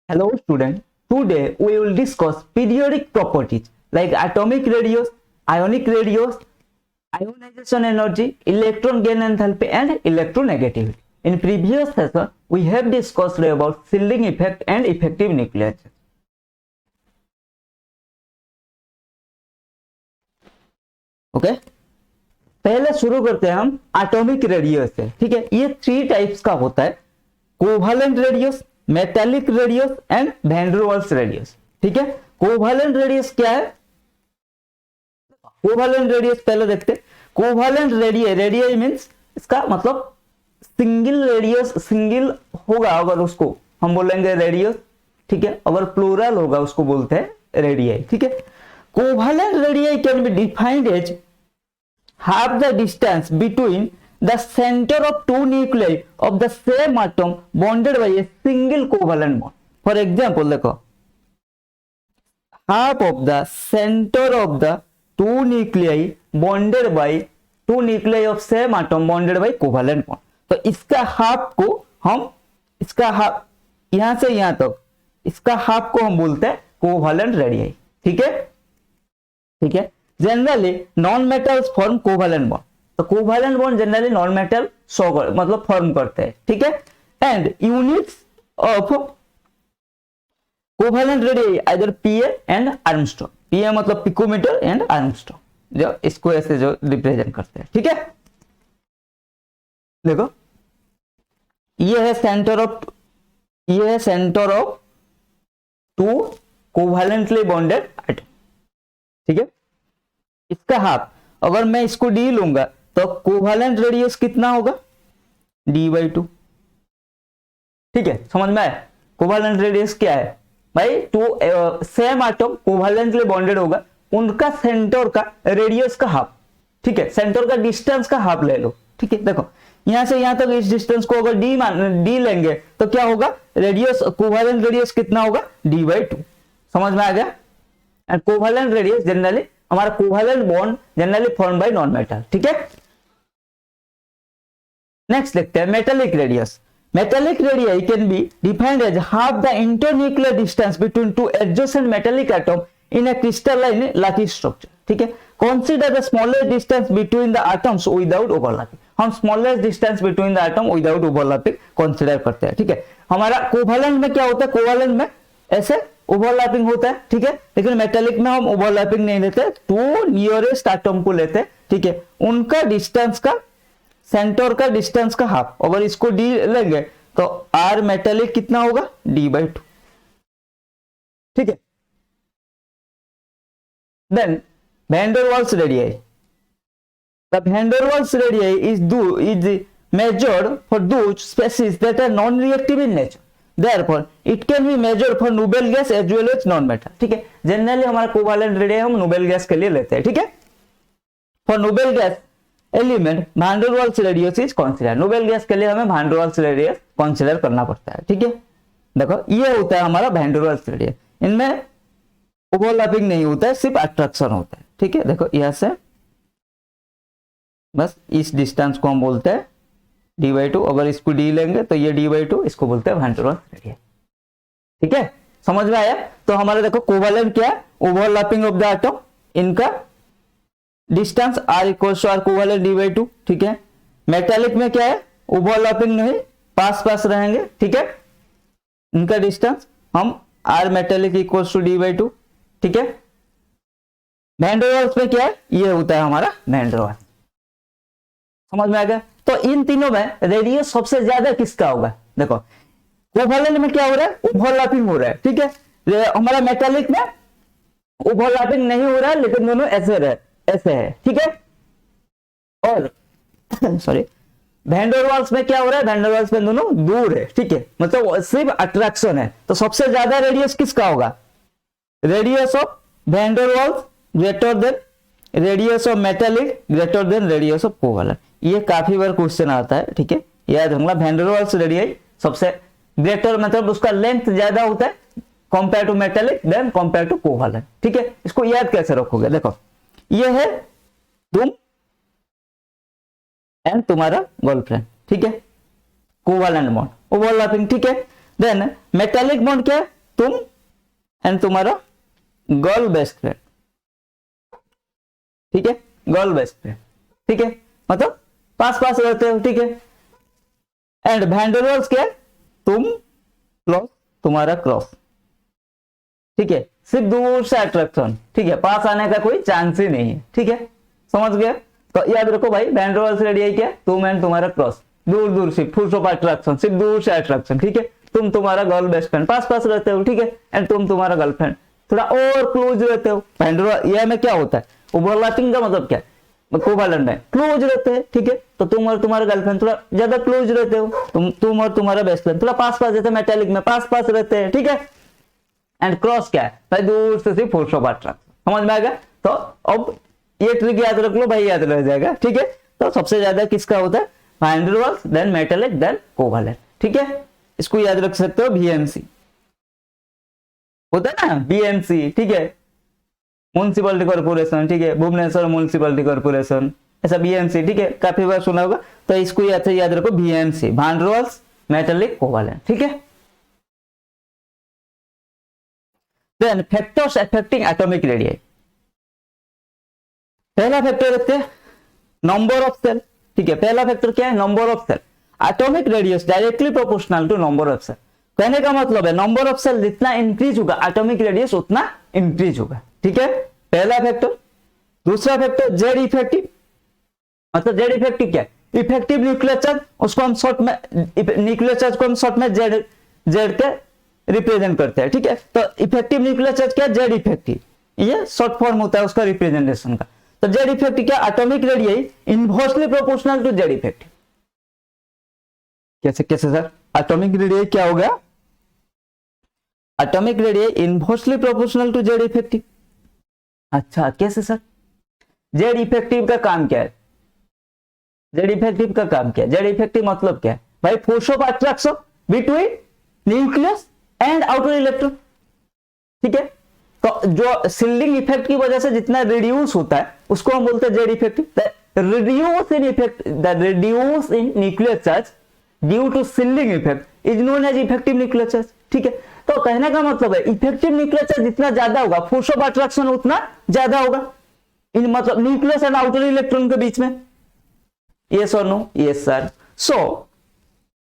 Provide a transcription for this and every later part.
Hello student, today we will discuss periodic properties like atomic radius, ionic radius, ionization energy, electron gain enthalpy and electronegativity. In previous session, we have discussed about shielding effect and effective nuclear charge. Okay पहले शुरू करते हैं हम atomic radius से। ठीक है, ये three types का होता है, covalent radius, metallic radius and van der Waals radius. ठीक है, कोवैलेंट रेडियस क्या है? कोवैलेंट रेडियस पहले देखते हैं। कोवैलेंट रेडियस मींस इसका मतलब सिंगल रेडियस, सिंगल होगा अगर उसको हम बोलेंगे रेडियस। ठीक है, अगर प्लूरल होगा उसको बोलते हैं रेडियाई। ठीक है, covalent radii can be defined as half the distance between the center of two nuclei of the same atom bonded by a single covalent bond. For example, देखो half of the center of the two nuclei bonded by two nuclei of same atom bonded by covalent bond. तो इसका half को हम, इसका half यहां से यहां तक, इसका हाफ को हम बोलते हैं कोवैलेंट रेडियाई। ठीक है, ठीक है। Generally non metals form covalent bond, तो covalent bond generally non metal मतलब फॉर्म करते हैं। ठीक है, and units of covalent radii either PA and angstrom. PA मतलब पिकोमीटर एंड आर्मस्ट्रॉन्ग, जो इसको ऐसे जो रिप्रेजेंट करते हैं। ठीक है, देखो ये है सेंटर ऑफ, ये है centre of two covalently bonded atom. ठीक है, इसका हाफ, अगर मैं इसको डी लूंगा तो कोवैलेंट रेडियस कितना होगा? d/2। ठीक है, समझ में आया? कोवैलेंट रेडियस क्या है भाई? Two same atom covalently bonded होगा, उनका सेंटर का रेडियस का हाफ। ठीक है, सेंटर का डिस्टेंस का हाफ ले लो। ठीक है, देखो यहां से यहां तक इस डिस्टेंस को अगर डी लेंगे तो क्या होगा? रेडियस, कोवैलेंट रेडियस कितना होगा? d/2। समझ में आ गया? एंड कोवैलेंट रेडियस जनरली, हमारा covalent bond generally form by non metal. ठीक है, नेक्स्ट देखते हैं metallic radius. Metallic radii can be defined as half the internuclear distance between two adjacent metallic atom in a crystalline lattice structure. ठीक है, consider the smallest distance between the atoms without overlapping. हम smallest distance between the atom without overlapping consider करते हैं। ठीक है, हमारा covalent में क्या होता है? कोवैलेंट में ऐसे ओवरलैपिंग होता है। ठीक है, लेकिन मेटालिक में हम ओवरलैपिंग नहीं लेते, टू नियरेस्ट एटम को लेते हैं। ठीक है, उनका डिस्टेंस का, सेंटर का डिस्टेंस का हाफ, अगर इसको डी लेंगे तो आर मेटालिक कितना होगा? d/2। ठीक है, then van der Waals radii. The van der Waals radii is measured for those species that are non-reactive in nature. Therefore, it can be measured for noble gas as well as non-metal. ठीक है, generally हमारा covalent radii हम noble gas के लिए लेते हैं। ठीक है, for noble gas element van der Waals radius is consider. Noble gas के लिए हमें van der Waals radius consider करना पड़ता है। ठीक है, देखो ये होता है हमारा वैन डर वाल्स रेडियस, इनमें ओवरलैपिंग नहीं होता है, सिर्फ अट्रैक्शन होता है। ठीक है, देखो यहां से बस इस डिस्टेंस को हम बोलते हैं d/2। अगर इसको d लेंगे तो ये d/2, इसको बोलते हैं वैन डर वाल्स रेडियस। ठीक है, समझ में आया? तो हमारा देखो कोवैलेंट क्या है? ओवरलैपिंग ऑफ द एटम, इनका distance r equals to r covalent d/2। ठीक है, मेटालिक में क्या है? ओवरलैपिंग नहीं, पास पास रहेंगे। ठीक है, इनका डिस्टेंस हम r metallic equals to d/2। ठीक है, वैन डर वाल्स में क्या है? ये होता है हमारा वैन डर वाल्स। समझ में आ गया? तो इन तीनों में रेडियस सबसे ज्यादा किसका होगा? देखो कोवैलेंट में क्या हो रहा है? ओवरलैपिंग हो रहा है। ठीक है, हमारा मेटालिक में ओवरलैपिंग नहीं हो रहा है, लेकिन दोनों ऐसे है। ठीक है, और सॉरी वैन डर वाल्स में क्या हो रहा है? वैन डर वाल्स में दोनों दूर है। ठीक है, मतलब सिर्फ अट्रैक्शन है। तो सबसे ज्यादा रेडियस किसका होगा? Radius of van der Waals greater than radius of metallic greater than radius of covalent. ये काफी बार क्वेश्चन आता है। ठीक है, याद रखना वैन डर वाल्स रेडियाई सबसे ग्रेटर, मतलब उसका लेंथ ज्यादा होता है compare to metallic then compare to covalent. ठीक है, इसको याद कैसे रखोगे? देखो ये है तुम एंड तुम्हारा गर्लफ्रेंड। ठीक है, कोवैलेंट बॉन्ड, ओवरलैपिंग। ठीक है, देन मेटालिक बॉन्ड क्या है? तुम एंड तुम्हारा गर्ल बेस्ट फ्रेंड, ठीक है, गर्ल बेस्ट फ्रेंड, ठीक है, मतलब पास पास रहते हो, ठीक है। एंड वैन डर वाल्स क्या है, तुम प्लस तुम्हारा क्रॉस, ठीक है, सिर्फ दूर से अट्रैक्शन, ठीक है, पास आने का कोई चांस ही नहीं है, ठीक है, समझ गए। तो याद रखो भाई, वैन डर वाल्स रेडियस क्या है, तुम एंड तुम्हारा क्रॉस, दूर दूर से, फुल ऑफ अट्रैक्शन, सिर्फ दूर से अट्रैक्शन, ठीक है। तुम तुम्हारा गर्ल बेस्ट फ्रेंड, पास पास रहते हो, ठीक है, एंड तुम तुम्हारा गर्लफ्रेंड थोड़ा और क्लोज रहते हो। वैन डर वाल्स ये में क्या होता है, ओवरलैपिंग का मतलब क्या है, कोवैलेंट में क्लोज रहते हैं, ठीक है। तो तुम और तुम्हारा गर्लफ्रेंड थोड़ा ज्यादा क्लोज रहते हो, तुम और तुम्हारा बेस्ट फ्रेंड थोड़ा पास पास रहते हैं, मेटालिक में पास पास रहते हैं, ठीक है। एंड क्रॉस क्या है भाई, दूर से सिर्फ फोर्स ऑफ अट्रैक्शन, समझ में आ गया। तो अब ये ट्रिक याद रख लो भाई, याद रह जाएगा, ठीक है। तो सबसे ज्यादा किसका होता है, van der Waals, then metallic, then covalent, ठीक है। इसको याद रख सकते हो, बीएमसी होता है ना, बीएमसी, ठीक है, म्युनिसिपलिटी कॉर्पोरेशन, ठीक है, भुवनेश्वर म्युनिसिपलिटी कॉर्पोरेशन, ऐसा बीएमसी, ठीक है, काफी बार सुना होगा। तो इसको याद रखो, BMC, van der Waals, metallic, covalent, ठीक है। Then factors affecting atomic radius, पहला फैक्टर रखते हैं नंबर ऑफ सेल, ठीक है, पहला फैक्टर क्या है, number of shell. Atomic radius directly proportional to number of shell, कहने का मतलब है नंबर ऑफ सेल जितना इंक्रीज होगा एटॉमिक रेडियस उतना इंक्रीज होगा, ठीक है, पहला फैक्टर। दूसरा फैक्टर जेड इफेक्टिव, मतलब जेड इफेक्टिव क्या है, इफेक्टिव न्यूक्लियर चार्ज, उसको हम शॉर्ट में, न्यूक्लियर चार्ज को हम शॉर्ट में जेड के रिप्रेजेंट करते हैं, ठीक है। तो इफेक्टिव न्यूक्लियर चार्ज क्या है, जेड इफेक्टिव, ये शॉर्ट फॉर्म होता है उसका रिप्रेजेंटेशन का। तो जेड इफेक्टिव क्या, atomic radius inversely proportional to Z effective. कैसे कैसे सर, एटॉमिक रेडियस क्या हो गया, atomic radius inversely proportional to Z effective. अच्छा कैसे सर, जेड इफेक्टिव का काम क्या है, जेड इफेक्टिव का काम क्या है, जेड इफेक्टिव मतलब क्या है भाई, force of attraction between nucleus and outer electron, ठीक है। तो जो शिल्डिंग इफेक्ट की वजह से जितना रिड्यूस होता है उसको हम बोलते हैं Z effective. Reduce in effect, the reduce in nuclear charge due to shielding effect is known as effective nuclear charge, ठीक है। तो कहने का मतलब है इफेक्टिव न्यूक्लियर चार्ज जितना ज्यादा होगा फोर्स ऑफ अट्रैक्शन उतना ज्यादा होगा, इन मतलब न्यूक्लियस एंड आउटर इलेक्ट्रॉन के बीच में। यस और नो, यस सर। सो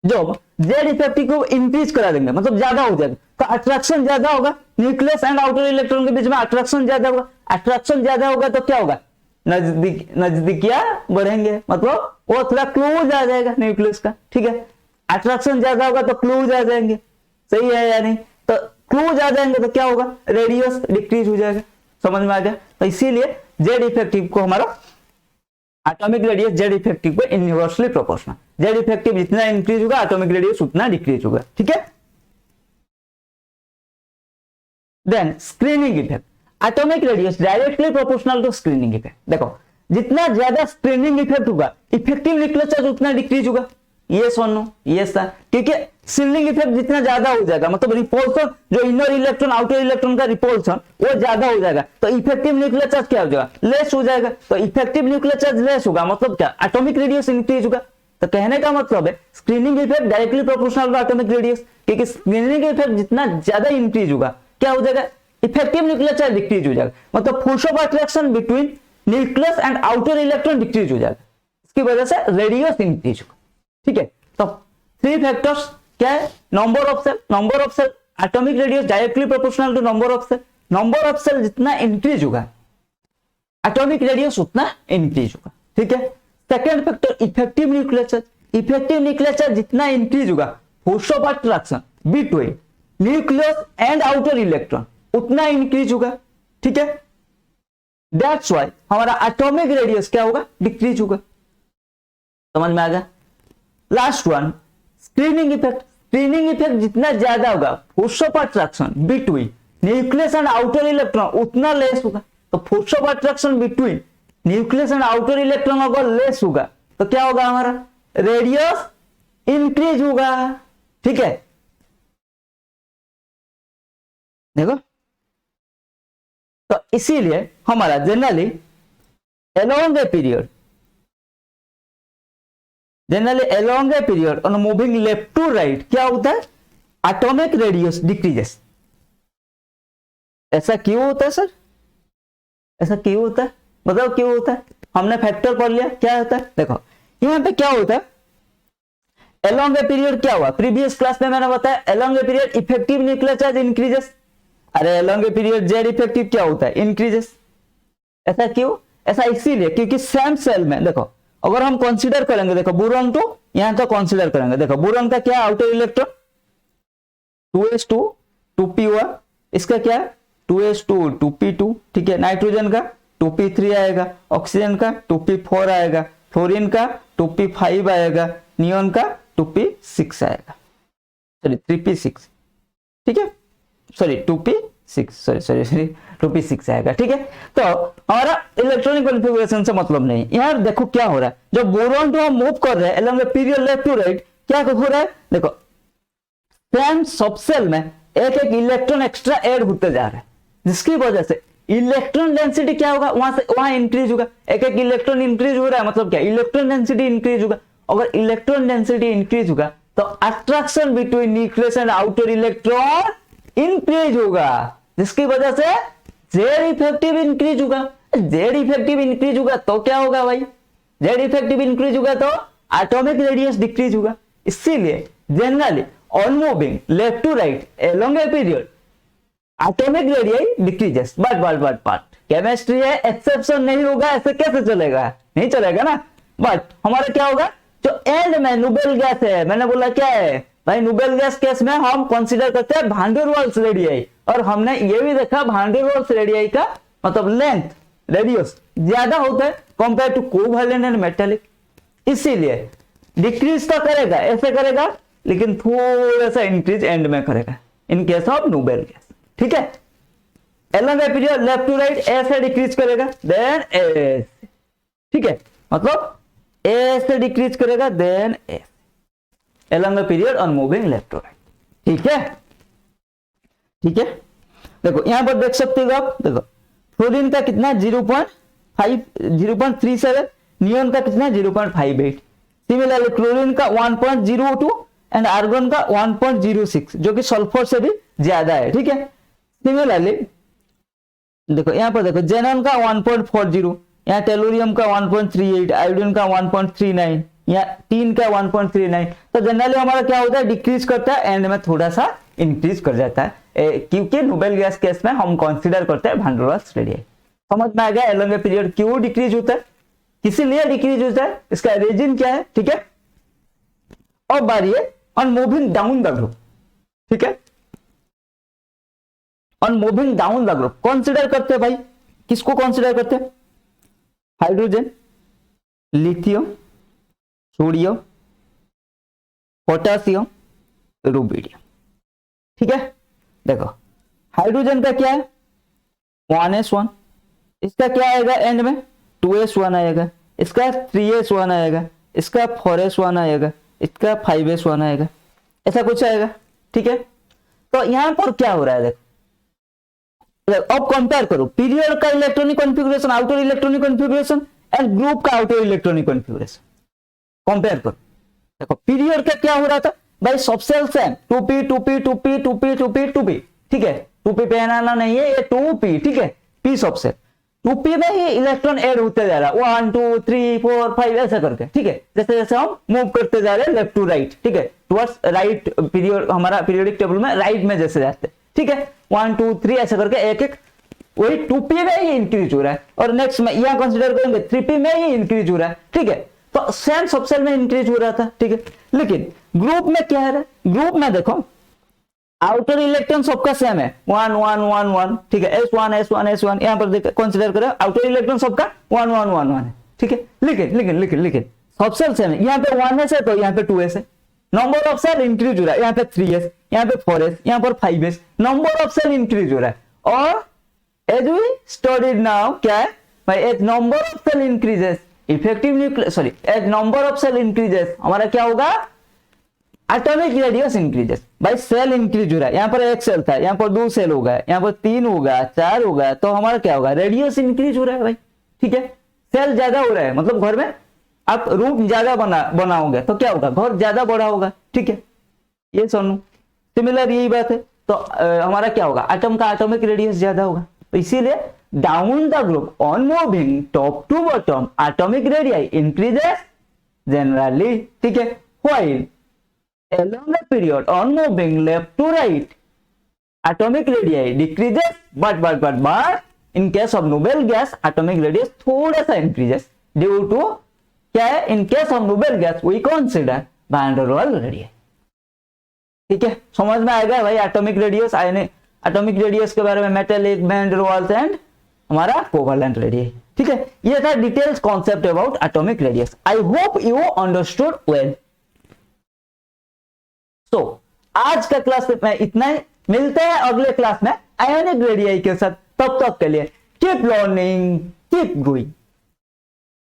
जब जेड इफेक्टिव को इंक्रीज करा देंगे मतलब ज्यादा हो जाएगा तो अट्रैक्शन ज्यादा होगा, न्यूक्लियस एंड आउटर इलेक्ट्रॉन के बीच में अट्रैक्शन ज्यादा होगा। अट्रैक्शन ज्यादा होगा तो क्या होगा, नजदीकियां बढ़ेंगे, मतलब वो थोड़ा क्लोज आ जाएगा न्यूक्लियस का, ठीक है। अट्रैक्शन ज्यादा होगा तो क्लोज आ जाएंगे, सही है या नहीं। तो क्लोज आ जाएंगे तो क्या होगा, रेडियस डिक्रीज हो जाएगा, समझ में आ गया। तो इसीलिए जेड इफेक्टिव को हमारा एटॉमिक रेडियस जेड इफेक्टिव को इनवर्सली प्रोपोर्शनल, जेड इफेक्टिव जितना इंक्रीज होगा एटॉमिक रेडियस उतना डिक्रीज होगा, ठीक है। Then screening effect, atomic radius directly proportional to screening effect. देखो जितना ज्यादा स्क्रीनिंग इफेक्ट होगा इफेक्टिव न्यूक्लियर चार्ज उतना डिक्रीज होगा, यस और नो, यस सर। क्योंकि शिल्डिंग इफेक्ट जितना ज्यादा हो जाएगा मतलब रिपोल्शन, जो इनर इलेक्ट्रॉन आउटर इलेक्ट्रॉन का रिपोल्शन वो ज्यादा हो जाएगा तो इफेक्टिव न्यूक्लियर चार्ज क्या हो जाएगा, लेस हो जाएगा। तो इफेक्टिव न्यूक्लियर चार्ज लेस होगा मतलब क्या, एटॉमिक रेडियस इंक्रीज होगा। तो कहने का मतलब है screening effect directly proportional to atomic radius, क्योंकि स्क्रीनिंग इफेक्ट जितना ज्यादा इंक्रीज होगा क्या हो जाएगा, इफेक्टिव न्यूक्लियर चार्ज डिक्रीज हो जाएगा, मतलब force of attraction between nucleus and outer electron decrease हो जाएगा, इसकी वजह से रेडियस इंक्रीज होगा, ठीक है। तो थ्री फैक्टर्स क्या है, number of shell, number of shell, atomic radius directly proportional to number of shell, number of shell जितना इंक्रीज होगा एटॉमिक रेडियस उतना इंक्रीज होगा, ठीक है। Second factor effective nuclear charge, effective nuclear charge जितना increase होगा force of attraction between nucleus and outer electron उतना increase होगा, ठीक है। दैट्स व्हाई हमारा एटॉमिक रेडियस क्या होगा, डिक्रीज होगा, समझ में आ गया। Last one screening effect, screening effect जितना ज्यादा होगा force of attraction between nucleus and outer electron उतना लेस होगा। तो force of attraction between nucleus and outer electron अगर लेस होगा तो क्या होगा, हमारा रेडियस इंक्रीज होगा, ठीक है। देखो तो इसीलिए हमारा generally along a period on moving left to right क्या होता है, एटॉमिक रेडियस डिक्रीजेस, ऐसा क्यों होता है सर? ऐसा क्यों होता है, मतलब क्यों होता है? हमने फैक्टर पढ़ लिया क्या होता है। देखो यहाँ पे क्या होता है, एलोंग ए पीरियड क्या हुआ, प्रीवियस क्लास में मैंने बताया along a period effective nuclear charge increases. अरे along a period Z effective क्या होता है, इंक्रीजेस। ऐसा क्यों? ऐसा इसीलिए क्योंकि सेम सेल में देखो अगर हम कंसीडर करेंगे, देखो बोरॉन तो यहां का कंसीडर करेंगे, देखो बोरॉन का क्या आउटर इलेक्ट्रॉन 2s2 2p1, इसका क्या है 2s2 2p2, ठीक है। नाइट्रोजन का 2p3 आएगा, ऑक्सीजन का 2p4 आएगा, फ्लोरीन का 2p5 आएगा, नियोन का 2p6 आएगा, सॉरी 3p6, ठीक है, सॉरी 2p6, सॉरी 2p6 आएगा, ठीक है। तो हमारा इलेक्ट्रॉनिक कॉन्फ़िगरेशन से मतलब नहीं। यार देखो क्या हो रहा है, जब बोरॉन को हम मूव कर रहे हैं along the period left to right, क्या हो रहा है, देखो सेम सबसेल में एक एक इलेक्ट्रॉन एक्स्ट्रा ऐड होते जा रहा है, जिसकी वजह से इलेक्ट्रॉन डेंसिटी क्या होगा, वहां से वहां इंक्रीज होगा। एक एक इलेक्ट्रॉन इंक्रीज हो रहा है मतलब क्या, इलेक्ट्रॉन डेंसिटी इंक्रीज होगा। अगर इलेक्ट्रॉन डेंसिटी इंक्रीज होगा तो attraction between nucleus and outer electron increase होगा, जिसकी वजह से जेड इफेक्टिव इंक्रीज होगा। जेड इफेक्टिव इंक्रीज होगा तो क्या होगा भाई, जेड इफेक्टिव इंक्रीज होगा तो एटॉमिक रेडियस डिक्रीज होगा। इसीलिए generally on moving left to right along a period atomic radius decreases, but chemistry है, एक्सेप्शन नहीं होगा, ऐसे कैसे चलेगा, नहीं चलेगा ना। बट हमारा क्या होगा, जो एंड में नोबेल गैस है, मैंने बोला क्या है भाई, नोबेल गैस केस में हम कंसीडर करते हैं वैन डेर वाल्स रेडियस, और हमने ये भी देखा वैन डेर वाल्स रेडियस का मतलब लेंथ रेडियस ज्यादा होता है compare to covalent and metallic, इसीलिए डिक्रीज तो करेगा, ऐसे करेगा, लेकिन थोड़ा सा इंक्रीज एंड में करेगा in case of noble gas, ठीक है। Along a period left to right ऐसे डिक्रीज करेगा, देन एस, ठीक है, मतलब ए से डिक्रीज करेगा, then as along the period on moving left to right, ठीक है, ठीक है। देखो यहां पर देख सकते हो आप, देखो फ्लोरीन का कितना 0.37, नियोन का कितना 0.58, सिमिलरली क्लोरीन का 1.02 एंड आर्गन का 1.06, जो कि सल्फर से भी ज्यादा है, ठीक है। सिमिलरली देखो यहां पर देखो जेनॉन का 1.40, यहाँ टेलोरियम का 1.38, आयोडीन का 1.39, या टीन का 1.39। तो जनरली हमारा क्या होता है, डिक्रीज करता है, एंड में थोड़ा सा इंक्रीज कर जाता है, क्योंकि नोबेल गैस केस में हम कंसीडर करते हैं वैन डेर वाल्स रेडियस। समझ में आ गया अलोंग ए पीरियड क्यों डिक्रीज होता है, किसी लिए डिक्रीज होता है, इसका रीजन क्या है, ठीक है। अब बारी है on moving down the group, ठीक है, on moving down the group consider करते हैं भाई, किसको कंसीडर करते हैं, hydrogen, lithium, sodium, potassium, rubidium, ठीक है। देखो हाइड्रोजन का क्या है 1s1, इसका क्या आएगा एंड में 2s1 आएगा, इसका 3s1 आएगा, इसका 4s1 आएगा, इसका 5s1 आएगा, ऐसा कुछ आएगा, ठीक है। तो यहां पर क्या हो रहा है, देखो अब कंपेयर करो पीरियड का electronic configuration, outer electronic configuration and group का आउटर इलेक्ट्रॉनिक कॉन्फ़िगरेशन, कंपेयर करो। देखो पीरियड का क्या हो रहा था भाई, subshell same 2p 2p 2p 2p 2p 2p, ठीक है, 2p पहनाना नहीं है, ये 2p, ठीक है, p सबसेल 2p में ही इलेक्ट्रॉन ऐड होते जा रहा है 1 2 3 4 5 ऐसा करके, ठीक है, जैसे जैसे हम मूव करते जा रहे हैं लेफ्ट टू राइट, ठीक है, टुवर्ड्स राइट पीरियड, हमारा पीरियोडिक टेबल में राइट में जैसे जाते हैं, ठीक है, 1 2 3 ऐसा करके एक एक वही 2p में ही इंक्रीज हो रहा है, और नेक्स्ट में यहां कंसीडर करेंगे 3p में ही इंक्रीज हो रहा है, ठीक है। तो सेम सबसेल में इंक्रीज हो रहा था, ठीक है, लेकिन ग्रुप में क्या है, ग्रुप में देखो आउटर इलेक्ट्रॉन सबका सेम है 1 1 1 1, ठीक है, s1 s1 s1, यहां पर कंसीडर करें आउटर इलेक्ट्रॉन सबका 1 1 1 1 है, ठीक है, लेकिन सबसेल सेम है, यहां पे 1s है तो यहां पे 2s है, नंबर ऑफ सेल इंक्रीज हो रहा है, यहां पे 3s, यहां पे 4s, यहां पर 5s, number of cell increase हो रहा है, और एज वी स्टडीड नाउ क्या है भाई, as number of shell increases effective nucleus, sorry as number of shell increases हमारा क्या होगा, एटॉमिक रेडियस इंक्रीजेस, भाई सेल इंक्रीज हो रहा है, यहां पर एक सेल था, यहां पर 2 सेल होगा, यहां पर 3 होगा, 4 होगा, तो हमारा क्या होगा, रेडियस इंक्रीज हो रहा है भाई, ठीक है, सेल ज्यादा हो रहा है, मतलब घर में आप रूम ज्यादा बनाओगे तो क्या होगा, घर ज्यादा बड़ा होगा, ठीक है, ये सुनो सिमिलर यही बात है, तो हमारा क्या होगा, एटम का एटॉमिक रेडियस ज्यादा होगा, तो इसीलिए down the group on moving top to bottom atomic radii increases generally, ठीक है, while along the period on moving left to right atomic radii decreases but in case of noble gas atomic radius थोड़ा सा increases due to क्या है, in case of noble gas we consider van der Waals radii, ठीक है, समझ में आएगा भाई एटॉमिक रेडियस, एटॉमिक रेडियस के बारे में metallic, van der Waals and हमारा कोवेलेंट रेडियस, ठीक है, ये था details concept about atomic radius. I hope you understood well. तो आज का क्लास में इतना ही, मिलते हैं अगले क्लास में आयोनिक रेडियाई के साथ, तब तक के लिए कीप लर्निंग कीप ग्रोइंग।